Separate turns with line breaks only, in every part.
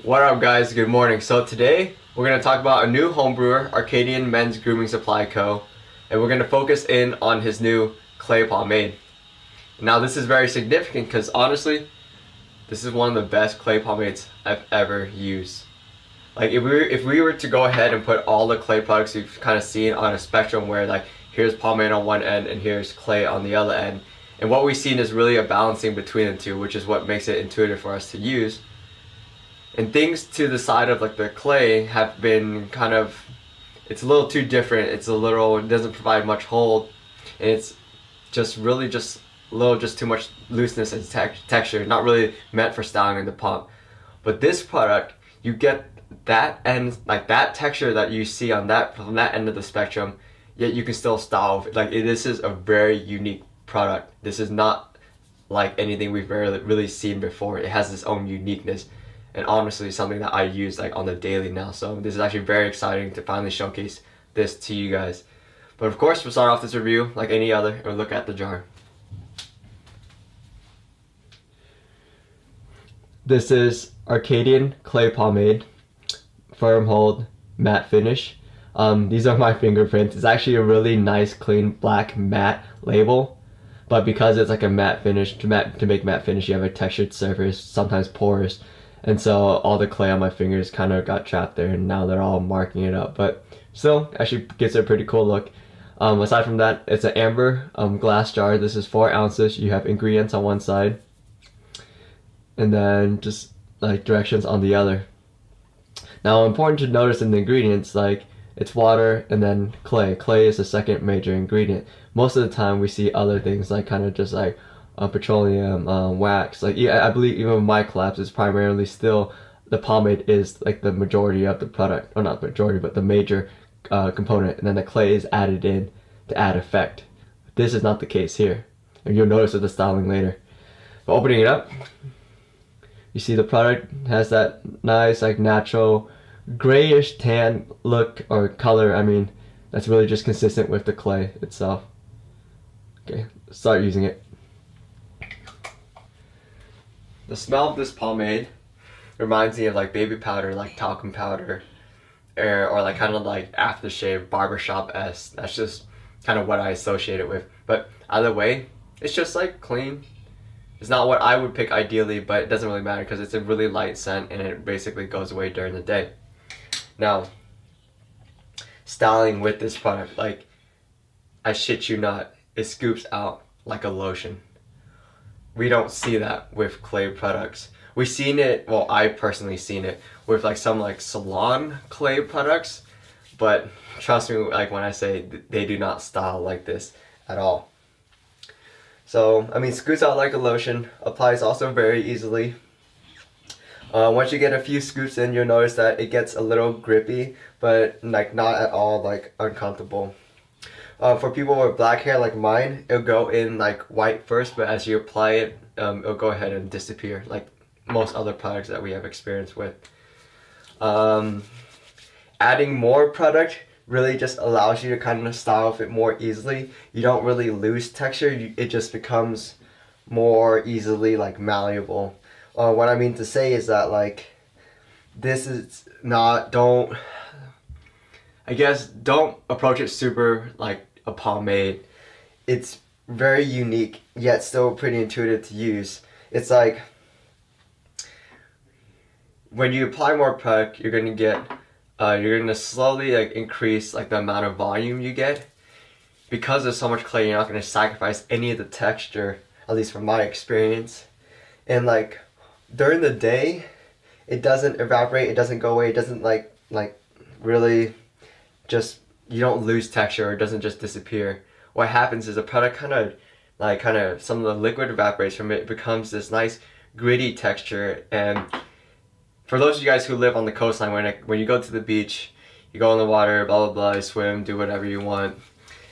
What up guys, good morning. So today we're going to talk about a new homebrewer, Arcadian Men's Grooming Supply Co. And we're going to focus in on his new clay pomade. Now this is very significant because honestly, this is one of the best clay pomades I've ever used. Like if we were to go ahead and put all the clay products you've kind of seen on a spectrum where like here's pomade on one end and here's clay on the other end. And what we've seen is really a balancing between the two, which is what makes it intuitive for us to use. And things to the side of like the clay have been kind of, it's a little too different. It doesn't provide much hold, and it's just really just a little too much looseness and texture, not really meant for styling in the pump. But this product, you get that end, like that texture that you see on that from that end of the spectrum, yet you can still style with it. Like this is a very unique product. This is not like anything we've really seen before. It has its own uniqueness. And honestly, something that I use like on the daily now. So this is actually very exciting to finally showcase this to you guys. But of course, we'll start off this review like any other, or look at the jar. This is Arcadian Clay Pomade, firm hold, matte finish. These are my fingerprints. It's actually a really nice, clean, black matte label. But because it's like a matte finish, to make matte finish, you have a textured surface, sometimes porous. And so all the clay on my fingers kind of got trapped there, and now they're all marking it up. But still, actually gives it a pretty cool look. Aside from that, it's an amber glass jar. This is 4 ounces. You have ingredients on one side, and then just like directions on the other. Now, important to notice in the ingredients, like it's water and then clay. Clay is the second major ingredient. Most of the time, we see other things like kind of just like petroleum, wax. Like I believe even with my collapse, it's primarily still the pomade is like the majority of the product, or not majority, but the major component, and then the clay is added in to add effect. This is not the case here, and you'll notice with the styling later. But opening it up, you see the product has that nice like natural grayish tan look or color. I mean, that's really just consistent with the clay itself. Okay, let's start using it. The smell of this pomade reminds me of like baby powder, like talcum powder, or like kind of like aftershave, barbershop-esque. That's just kind of what I associate it with. But either way, it's just like clean. It's not what I would pick ideally, but it doesn't really matter because it's a really light scent and it basically goes away during the day. Now, styling with this product, like I shit you not, it scoops out like a lotion. We don't see that with clay products. We've seen it, well, I personally seen it with like some like salon clay products, but trust me, like when I say they do not style like this at all. So, I mean, scoots out like a lotion, applies also very easily. Once you get a few scoops in, you'll notice that it gets a little grippy, but like not at all like uncomfortable. For people with black hair like mine, it'll go in like white first, but as you apply it, it'll go ahead and disappear like most other products that we have experience with. Adding more product really just allows you to kind of style with it more easily. You don't really lose texture, it just becomes more easily like malleable. What I mean to say is that like this is not, don't approach it super like a pomade. It's very unique, yet still pretty intuitive to use. It's like when you apply more product, you're gonna slowly like increase like the amount of volume you get. Because there's so much clay, you're not gonna sacrifice any of the texture, at least from my experience. And like during the day, it doesn't evaporate, it doesn't go away, it doesn't like really just, you don't lose texture, or it doesn't just disappear. What happens is the product kind of some of the liquid evaporates from it. It becomes this nice gritty texture. And for those of you guys who live on the coastline, when you go to the beach, you go in the water, blah blah blah, you swim, do whatever you want,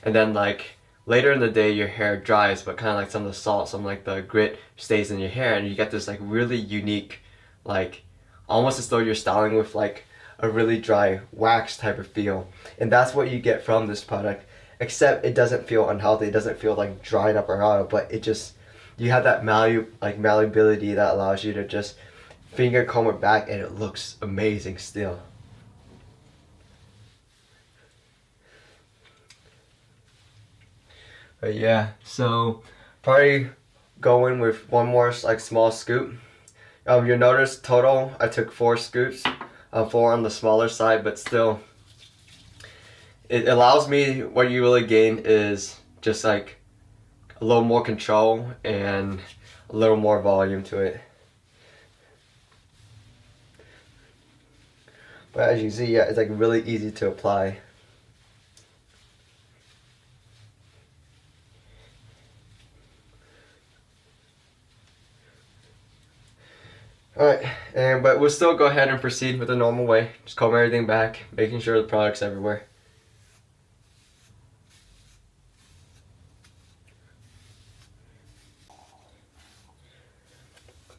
and then like later in the day your hair dries, but kind of like some of the salt, some like the grit stays in your hair, and you get this like really unique, like almost as though you're styling with like a really dry wax type of feel. And that's what you get from this product, except it doesn't feel unhealthy, it doesn't feel like dried up or hard, but it just, you have that malleability that allows you to just finger comb it back and it looks amazing still. But yeah, so probably go in with one more like small scoop. You'll notice total I took 4 scoops, 4 on the smaller side, but still it allows me, what you really gain is just like a little more control and a little more volume to it. But as you see, yeah, it's like really easy to apply. Alright, but we'll still go ahead and proceed with the normal way. Just comb everything back, making sure the product's everywhere.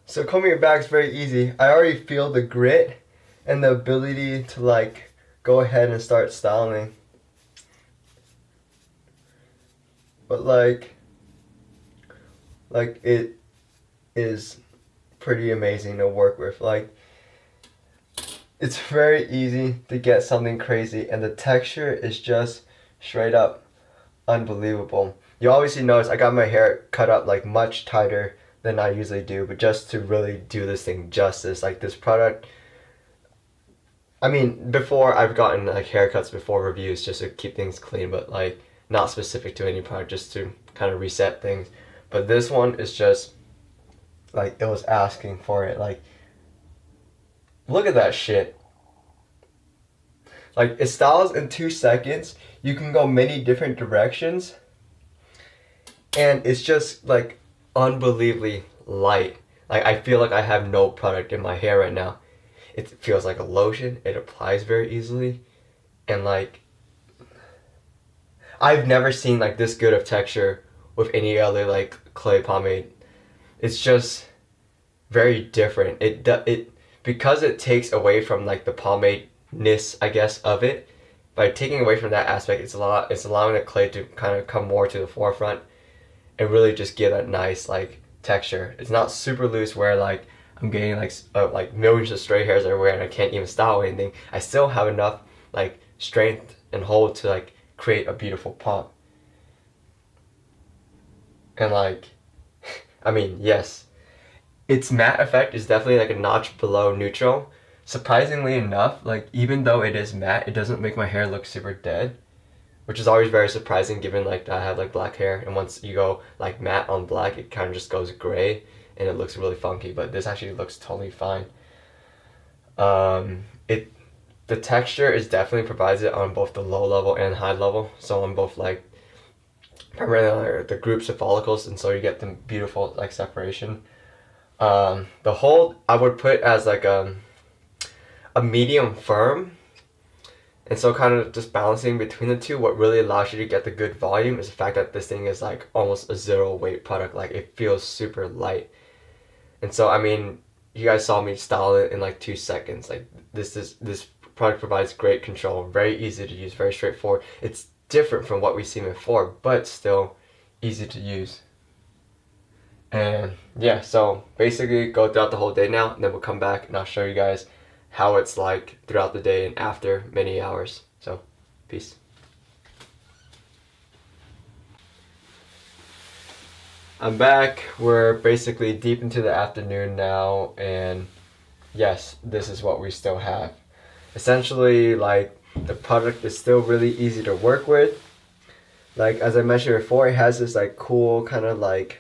So combing it back is very easy. I already feel the grit and the ability to like go ahead and start styling. But like it is pretty amazing to work with. Like, it's very easy to get something crazy, and the texture is just straight up unbelievable. You obviously notice I got my hair cut up like much tighter than I usually do, but just to really do this thing justice, like this product, I mean, before I've gotten like haircuts before reviews just to keep things clean, but like not specific to any product, just to kind of reset things. But this one is just like, it was asking for it. Like, look at that shit. Like, it styles in 2 seconds. You can go many different directions, and it's just like unbelievably light. Like, I feel like I have no product in my hair right now. It feels like a lotion. It applies very easily, and like, I've never seen like this good of texture with any other like clay pomade. It's just very different. It because it takes away from like the pomade-ness, I guess, of it. By taking away from that aspect, it's allowing the clay to kind of come more to the forefront and really just give that nice like texture. It's not super loose where like I'm getting like millions of stray hairs everywhere and I can't even style anything. I still have enough like strength and hold to like create a beautiful pop. And like, I mean, yes, its matte effect is definitely like a notch below neutral. Surprisingly enough, like even though it is matte, it doesn't make my hair look super dead, which is always very surprising given like I have like black hair, and once you go like matte on black, it kind of just goes gray and it looks really funky. But this actually looks totally fine. The texture is definitely provides it on both the low level and high level, so on both like primarily the groups of follicles, and so you get the beautiful like separation. The hold I would put as like a medium firm, and so kind of just balancing between the two. What really allows you to get the good volume is the fact that this thing is like almost a 0 weight product. Like, it feels super light, and so I mean, you guys saw me style it in like 2 seconds. Like, this product provides great control, very easy to use, very straightforward. It's different from what we've seen before, but still easy to use. And yeah, so basically go throughout the whole day now, and then we'll come back and I'll show you guys how it's like throughout the day and after many hours. So, peace. I'm back. We're basically deep into the afternoon now, and yes, this is what we still have. Essentially, like, the product is still really easy to work with. Like, as I mentioned before, it has this like cool kind of like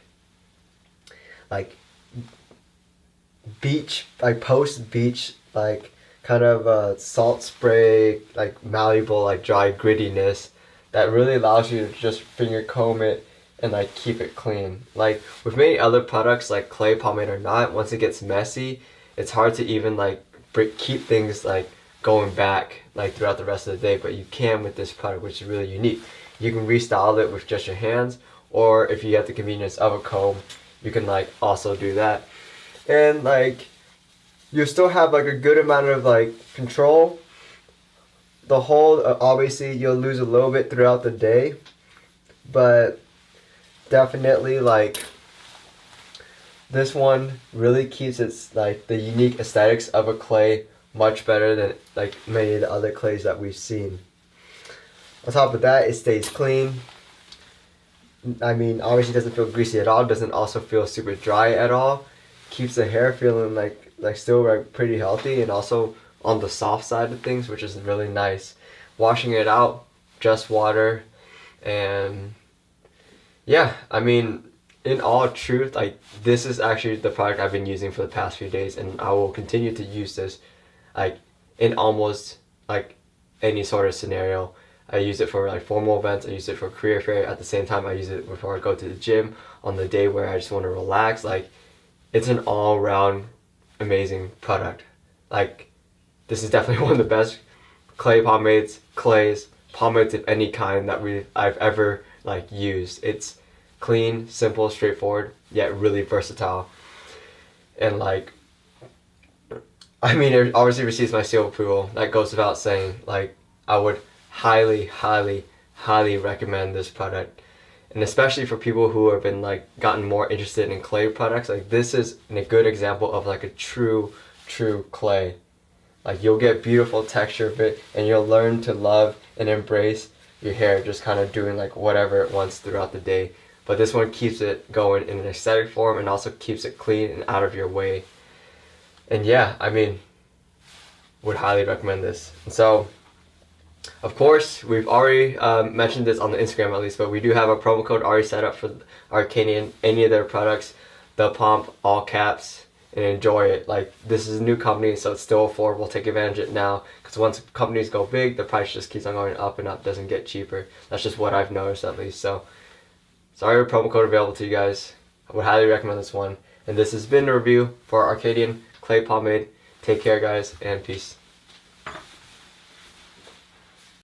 beach, like post beach, like kind of salt spray, like malleable, like dry grittiness that really allows you to just finger comb it and like keep it clean. Like with many other products like clay pomade or not, once it gets messy, it's hard to even like keep things like going back like throughout the rest of the day, but you can with this product, which is really unique. You can restyle it with just your hands, or if you have the convenience of a comb, you can like also do that. And like, you still have like a good amount of like control. The hold, obviously you'll lose a little bit throughout the day, but definitely like this one really keeps its like the unique aesthetics of a clay much better than like many of the other clays that we've seen. On top of that, it stays clean. I mean, obviously it doesn't feel greasy at all, doesn't also feel super dry at all. Keeps the hair feeling like still like pretty healthy and also on the soft side of things, which is really nice. Washing it out, just water, and yeah, I mean, in all truth, like this is actually the product I've been using for the past few days, and I will continue to use this like in almost like any sort of scenario. I use it for like formal events, I use it for career fair, at the same time I use it before I go to the gym, on the day where I just want to relax. Like, it's an all-round amazing product. Like, this is definitely one of the best pomades of any kind that I've ever like used. It's clean, simple, straightforward, yet really versatile. And like, I mean, it obviously receives my seal of approval. That goes without saying. Like, I would highly recommend this product. And especially for people who have been like gotten more interested in clay products, like this is a good example of like a true clay. Like, you'll get beautiful texture of it, and you'll learn to love and embrace your hair just kind of doing like whatever it wants throughout the day. But this one keeps it going in an aesthetic form and also keeps it clean and out of your way. And yeah, I mean, would highly recommend this. And so, of course, we've already mentioned this on the Instagram at least, but we do have a promo code already set up for Arcadian, any of their products, the Pomp, all caps, and enjoy it. Like, this is a new company, so it's still affordable. Take advantage of it now, because once companies go big, the price just keeps on going up and up, doesn't get cheaper. That's just what I've noticed at least. So, sorry, promo code available to you guys. I would highly recommend this one. And this has been a review for Arcadian Clay Pomade. Take care, guys, and peace.